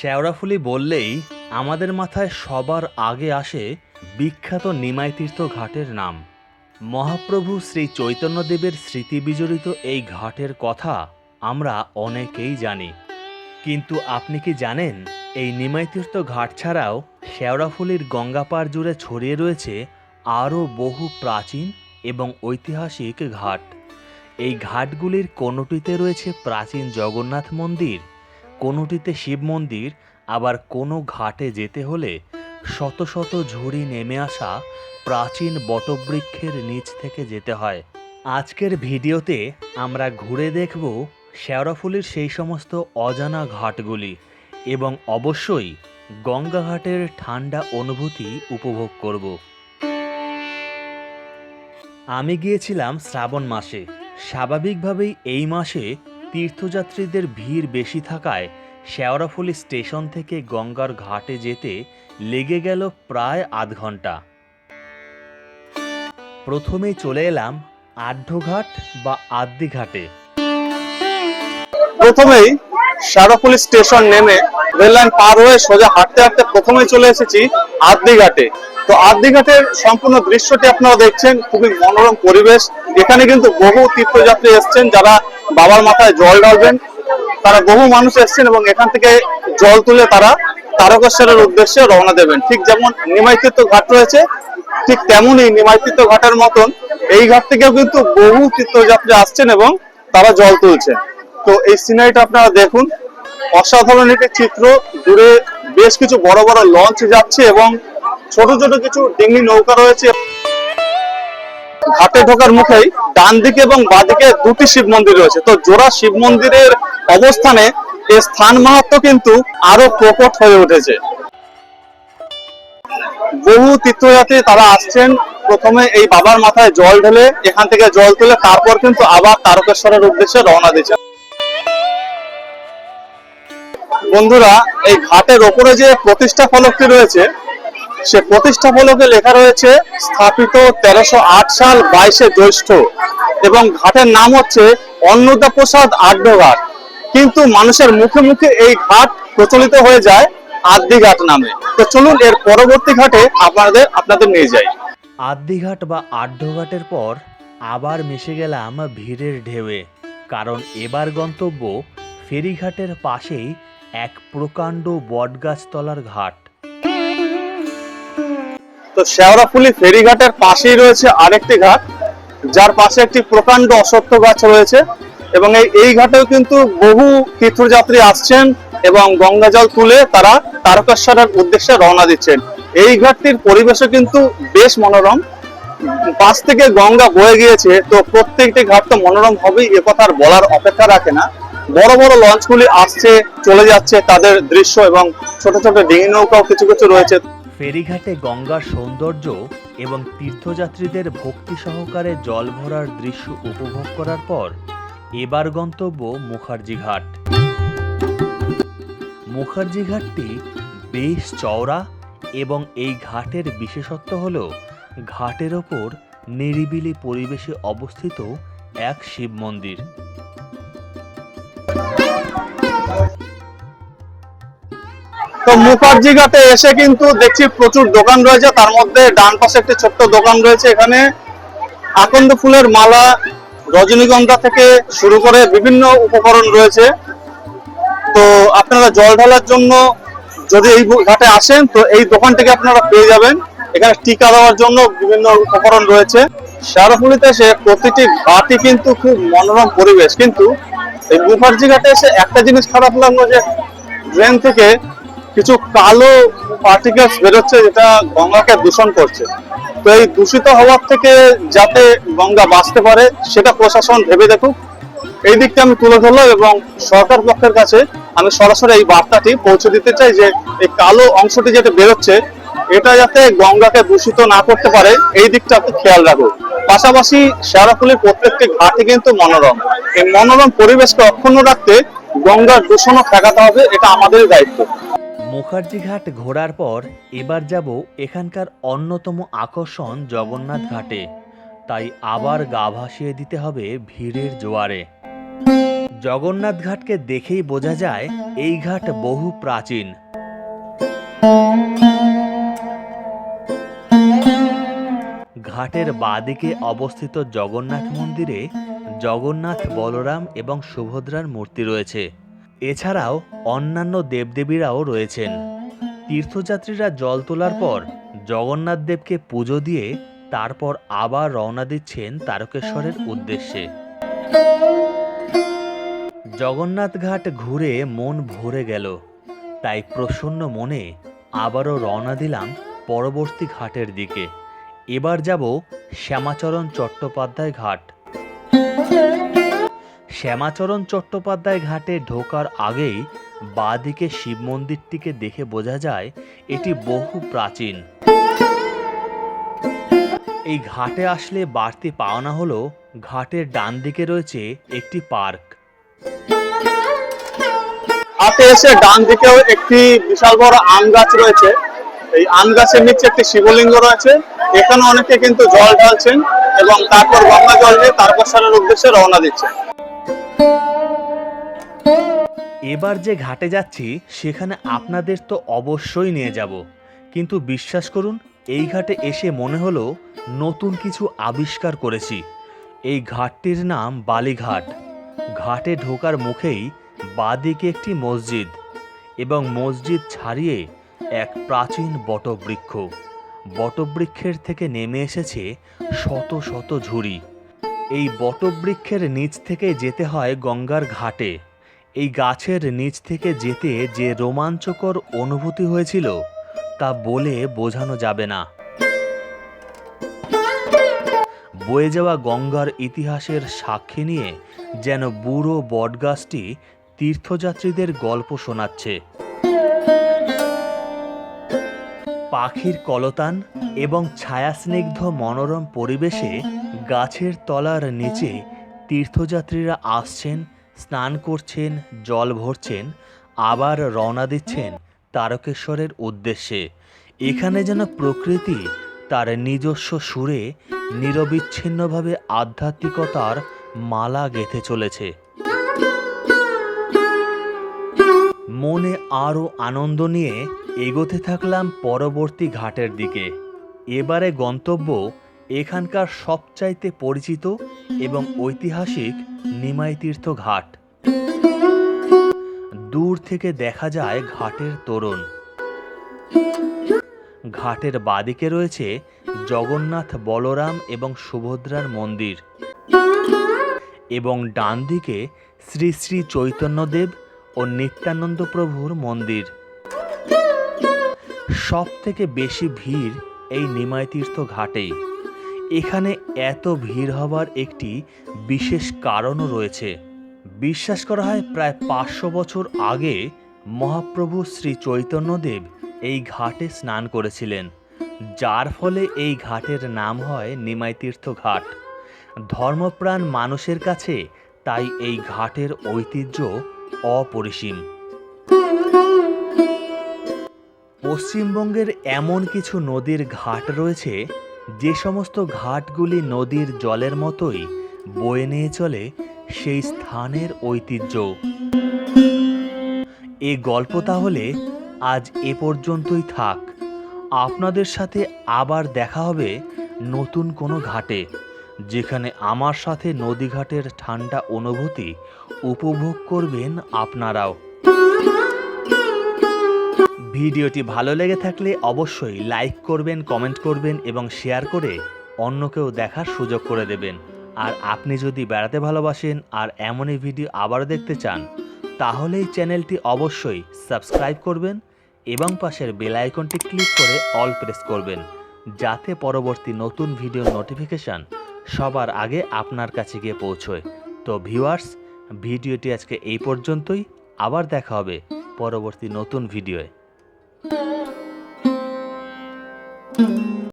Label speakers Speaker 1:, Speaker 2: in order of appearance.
Speaker 1: শেওড়াফুলি বললেই আমাদের মাথায় সবার আগে আসে বিখ্যাত নিমাই তীর্থ ঘাটের নাম। মহাপ্রভু শ্রী চৈতন্যদেবের স্মৃতিবিজড়িত এই ঘাটের কথা আমরা অনেকেই জানি, কিন্তু আপনি কি জানেন এই নিমাই তীর্থ ঘাট ছাড়াও শেওড়াফুলির গঙ্গাপাড় জুড়ে ছড়িয়ে রয়েছে আরও বহু প্রাচীন এবং ঐতিহাসিক ঘাট। এই ঘাটগুলির কোনোটিতে রয়েছে প্রাচীন জগন্নাথ মন্দির, কোনোটিতে শিব মন্দির, আবার কোনো ঘাটে যেতে হলে শত শত ঝুড়ি নেমে আসা প্রাচীন বটবৃক্ষের নিচ থেকে যেতে হয়। আজকের ভিডিওতে আমরা ঘুরে দেখব শেওড়াফুলির সেই সমস্ত অজানা ঘাটগুলি এবং অবশ্যই গঙ্গাঘাটের ঠান্ডা অনুভূতি উপভোগ করব। আমি গিয়েছিলাম শ্রাবণ মাসে। স্বাভাবিকভাবেই এই মাসে তীর্থযাত্রীদের ভিড় বেশি থাকায় শেওড়াফুলি স্টেশন থেকে গঙ্গার ঘাটে যেতে লেগে গেল প্রায় আধ ঘন্টা। প্রথমেই চলে এলাম আড্ডঘাট বা আদ্দিঘাটে।
Speaker 2: প্রথমেই শেওড়াফুলি স্টেশন নেমে রেললাইন পার হয়ে সোজা হাঁটতে হাঁটতে প্রথমেই চলে এসেছি আদ্দিঘাটে। তো আদ্দিঘাটের সম্পূর্ণ দৃশ্যটি আপনারা দেখছেন, খুবই মনোরম পরিবেশ। এখানে কিন্তু বহু তীর্থযাত্রী এসছেন যারা বাবার মাথায় জল ঢালবেন। তারা বহু মানুষ এসছেন এবং এখান থেকে জল তুলে তারা তারকেশ্বরের উদ্দেশ্যে রওনা দেবেন। ঠিক যেমন নিমাই তীর্থ ঘাট রয়েছে, ঠিক তেমনই নিমাই তীর্থ ঘাটের মতন এই ঘাট থেকেও কিন্তু বহু তীর্থযাত্রী আসছেন এবং তারা জল তুলছেন। তো এই সিনারিটা আপনারা দেখুন, অসাধারণ একটি চিত্র। দূরে বেশ কিছু বড় বড় লঞ্চ যাচ্ছে এবং ছোট ছোট কিছু ডিঙি নৌকা রয়েছে। ঘাটে ঢোকার মুখেই ডান দিকে এবং বাঁ দিকে দুটি শিব মন্দির রয়েছে। তো জোড়া শিব মন্দিরের অবস্থানে এই স্থান মাহাত্ম্য কিন্তু আরো প্রকট হয়ে উঠেছে। বহু তীর্থযাত্রী তারা আসছেন, প্রথমে এই বাবার মাথায় জল ঢেলে এখান থেকে জল তুলে তারপর কিন্তু আবার তারকেশ্বরের উদ্দেশ্যে রওনা দিচ্ছেন। বন্ধুরা, এই ঘাটের ওপরে যে প্রতিষ্ঠা ফলকটি রয়েছে, সে প্রতিষ্ঠা ফলকে লেখা রয়েছে স্থাপিত 1308 সাল 22শে জ্যৈষ্ঠ, এবং ঘাটের নাম হচ্ছে অন্নদাপ্রসাদ আড্ডঘাট। কিন্তু মানুষের মুখে মুখে এই ঘাট প্রচলিত হয়ে যায় আদ্দিঘাট নামে। তো চলুন এর পরবর্তী ঘাটে আপনাদের নিয়ে যাই।
Speaker 1: আদ্দিঘাট বা আড্ডঘাটের পর আবার মিশে গেলাম ভিড়ের ঢেউয়ে, কারণ এবার গন্তব্য ফেরিঘাটের পাশেই এক প্রকাণ্ড বটগাছতলার ঘাট।
Speaker 2: তো শেওড়াফুলি ফেরিঘাটের পাশেই রয়েছে আরেকটি ঘাট, যার পাশে একটি প্রকাণ্ড অশ্বত্থ গাছ রয়েছে, এবং এই ঘাটেও কিন্তু বহু তীর্থযাত্রী আসছেন এবং গঙ্গা জল তুলে তারা তারকেশ্বরের উদ্দেশ্যে রওনা দিচ্ছেন। এই ঘাটটির পরিবেশও কিন্তু বেশ মনোরম। পাশ থেকে গঙ্গা বয়ে গিয়েছে, তো প্রত্যেকটি ঘাট তো মনোরম হবেই, এ কথা আর বলার অপেক্ষা রাখে না। বড় বড় লঞ্চগুলি আসছে চলে যাচ্ছে, তাদের দৃশ্য, এবং ছোট ছোট ডিঙি নৌকাও কিছু কিছু রয়েছে।
Speaker 1: ফেরিঘাটে গঙ্গার সৌন্দর্য এবং তীর্থযাত্রীদের ভক্তি সহকারে জল ভরার দৃশ্য উপভোগ করার পর এবার গন্তব্য মুখার্জি ঘাট। মুখার্জি ঘাটটি বেশ চওড়া এবং এই ঘাটের বিশেষত্ব হল ঘাটের ওপর নিরিবিলি পরিবেশে অবস্থিত এক শিব মন্দির।
Speaker 2: তো মুখার্জি ঘাটে এসে কিন্তু দেখছি প্রচুর দোকান রয়েছে, তার মধ্যে ডান পাশে একটি ছোট্ট দোকান রয়েছে। এখানে আকন্দ ফুলের মালা, রজনীগন্ধা থেকে শুরু করে বিভিন্ন উপকরণ রয়েছে। তো আপনারা জল ঢালার জন্য যদি এই ঘাটে আসেন তো এই দোকান থেকে আপনারা পেয়ে যাবেন। এখানে টিকা দেওয়ার জন্য বিভিন্ন উপকরণ রয়েছে। শেওড়াফুলিতে এসে প্রতিটি ঘাটই কিন্তু খুব মনোরম পরিবেশ, কিন্তু এই মুখার্জি ঘাটে এসে একটা জিনিস খারাপ লাগলো, যে ড্রেন থেকে কিছু কালো পার্টিকেলস বেরোচ্ছে, যেটা গঙ্গাকে দূষণ করছে। তো এই দূষিত হওয়ার থেকে যাতে গঙ্গা বাঁচতে পারে সেটা প্রশাসন ভেবে দেখুক। এই দিকটা আমি তুলে ধরলাম এবং সরকার পক্ষের কাছে আমি সরাসরি এই বার্তাটি পৌঁছে দিতে চাই যে এই কালো অংশটি যেটা বেরোচ্ছে, এটা যাতে গঙ্গাকে দূষিত না করতে পারে, এই দিকটা আপনি খেয়াল রাখুন। পাশাপাশি শেওড়াফুলির প্রত্যেকটি ঘাটই কিন্তু মনোরম। এই মনোরম পরিবেশকে অক্ষুণ্ণ রাখতে গঙ্গার দূষণও ঠেকাতে হবে, এটা আমাদেরই দায়িত্ব।
Speaker 1: মুখার্জি ঘাট ঘোরার পর এবার যাব এখানকার অন্যতম আকর্ষণ জগন্নাথ ঘাটে। তাই আবার গা ভাসিয়ে দিতে হবে ভিড়ের জোয়ারে। জগন্নাথ ঘাটকে দেখেই বোঝা যায় এই ঘাট বহু প্রাচীন। ঘাটের বাঁদিকে অবস্থিত জগন্নাথ মন্দিরে জগন্নাথ, বলরাম এবং সুভদ্রার মূর্তি রয়েছে। এছাড়াও অন্যান্য দেবদেবীরাও রয়েছেন। তীর্থযাত্রীরা জল তোলার পর জগন্নাথ দেবকে পুজো দিয়ে তারপর আবার রওনা দিচ্ছেন তারকেশ্বরের উদ্দেশ্যে। জগন্নাথ ঘাট ঘুরে মন ভরে গেল, তাই প্রসন্ন মনে আবারও রওনা দিলাম পরবর্তী ঘাটের দিকে। এবার যাব শ্যামাচরণ চট্টোপাধ্যায় ঘাট। শ্যামাচরণ চট্টোপাধ্যায় ঘাটে ঢোকার আগেই বাঁদিকে শিব মন্দিরটিকে দেখে বোঝা যায় এটি বহু প্রাচীন। এই ঘাটে আসলে বাড়তি পাওনা হলো ঘাটের ডান দিকে রয়েছে একটি পার্ক।
Speaker 2: ঘাটে এসে ডান দিকেও একটি বিশাল বড় আম গাছ রয়েছে। এই আম গাছের নিচে একটি শিবলিঙ্গ রয়েছে। এখানে অনেকে কিন্তু জল ঢালছেন এবং তারপর গঙ্গা জল নিয়ে তারকেশ্বরের উদ্দেশ্যে রওনা দিচ্ছেন।
Speaker 1: এবার যে ঘাটে যাচ্ছি সেখানে আপনাদের তো অবশ্যই নিয়ে যাব, কিন্তু বিশ্বাস করুন এই ঘাটে এসে মনে হলো নতুন কিছু আবিষ্কার করেছি। এই ঘাটটির নাম বালিঘাট। ঘাটে ঢোকার মুখেই বাঁদিকে একটি মসজিদ এবং মসজিদ ছাড়িয়ে এক প্রাচীন বটবৃক্ষ। বটবৃক্ষের থেকে নেমে এসেছে শত শত ঝুড়ি। এই বটবৃক্ষের নিচ থেকে যেতে হয় গঙ্গার ঘাটে। এই গাছের নিচ থেকে যেতে যে রোমাঞ্চকর অনুভূতি হয়েছিল তা বলে বোঝানো যাবে না। বয়ে যাওয়া গঙ্গার ইতিহাসের সাক্ষী নিয়ে যেন বুড়ো বটগাছটি তীর্থযাত্রীদের গল্প শোনাচ্ছে। পাখির কলতান এবং ছায়াস্নিগ্ধ মনোরম পরিবেশে গাছের তলার নিচে তীর্থযাত্রীরা আসছেন, স্নান করছেন, জল ভরছেন, আবার রওনা দিচ্ছেন তারকেশ্বরের উদ্দেশ্যে। এখানে যেন প্রকৃতি তার নিজস্ব সুরে নিরবিচ্ছিন্নভাবে আধ্যাত্মিকতার মালা গেঁথে চলেছে। মনে আরও আনন্দ নিয়ে এগোতে থাকলাম পরবর্তী ঘাটের দিকে। এবারে গন্তব্য এখানকার সবচাইতে পরিচিত এবং ঐতিহাসিক নিমাইতীর্থ ঘাট। দূর থেকে দেখা যায় ঘাটের তোরণ। ঘাটের বাঁদিকে রয়েছে জগন্নাথ, বলরাম এবং সুভদ্রার মন্দির এবং ডান দিকে শ্রী শ্রী চৈতন্যদেব ও নিত্যানন্দ প্রভুর মন্দির। সব থেকে বেশি ভিড় এই নিমাইতীর্থ ঘাটেই। এখানে এত ভিড় হবার একটি বিশেষ কারণও রয়েছে। বিশ্বাস করা হয় প্রায় 500 বছর আগে মহাপ্রভু শ্রী চৈতন্যদেব এই ঘাটে স্নান করেছিলেন, যার ফলে এই ঘাটের নাম হয় নিমাইতীর্থ ঘাট। ধর্মপ্রাণ মানুষের কাছে তাই এই ঘাটের ঐতিহ্য অপরিসীম। পশ্চিমবঙ্গের এমন কিছু নদীর ঘাট রয়েছে যে সমস্ত ঘাটগুলি নদীর জলের মতোই বয়ে নিয়ে চলে সেই স্থানের ঐতিহ্য। এই গল্প তাহলে আজ এ পর্যন্তই থাক। আপনাদের সাথে আবার দেখা হবে নতুন কোনো ঘাটে, যেখানে আমার সাথে নদীঘাটের ঠান্ডা অনুভূতি উপভোগ করবেন আপনারাও। ভিডিওটি ভালো লেগে থাকলে অবশ্যই লাইক করবেন, কমেন্ট করবেন এবং শেয়ার করে অন্যকেও দেখার সুযোগ করে দেবেন। আর আপনি যদি বেড়াতে ভালোবাসেন আর এমনই ভিডিও আবারও দেখতে চান তাহলে এই চ্যানেলটি অবশ্যই সাবস্ক্রাইব করবেন এবং পাশের বেল আইকনটি ক্লিক করে অল প্রেস করবেন, যাতে পরবর্তী নতুন ভিডিও নোটিফিকেশান সবার আগে আপনার কাছে গিয়ে পৌঁছয়। তো ভিউয়ার্স, ভিডিওটি আজকে এই পর্যন্তই। আবার দেখা হবে পরবর্তী নতুন ভিডিওয়ে।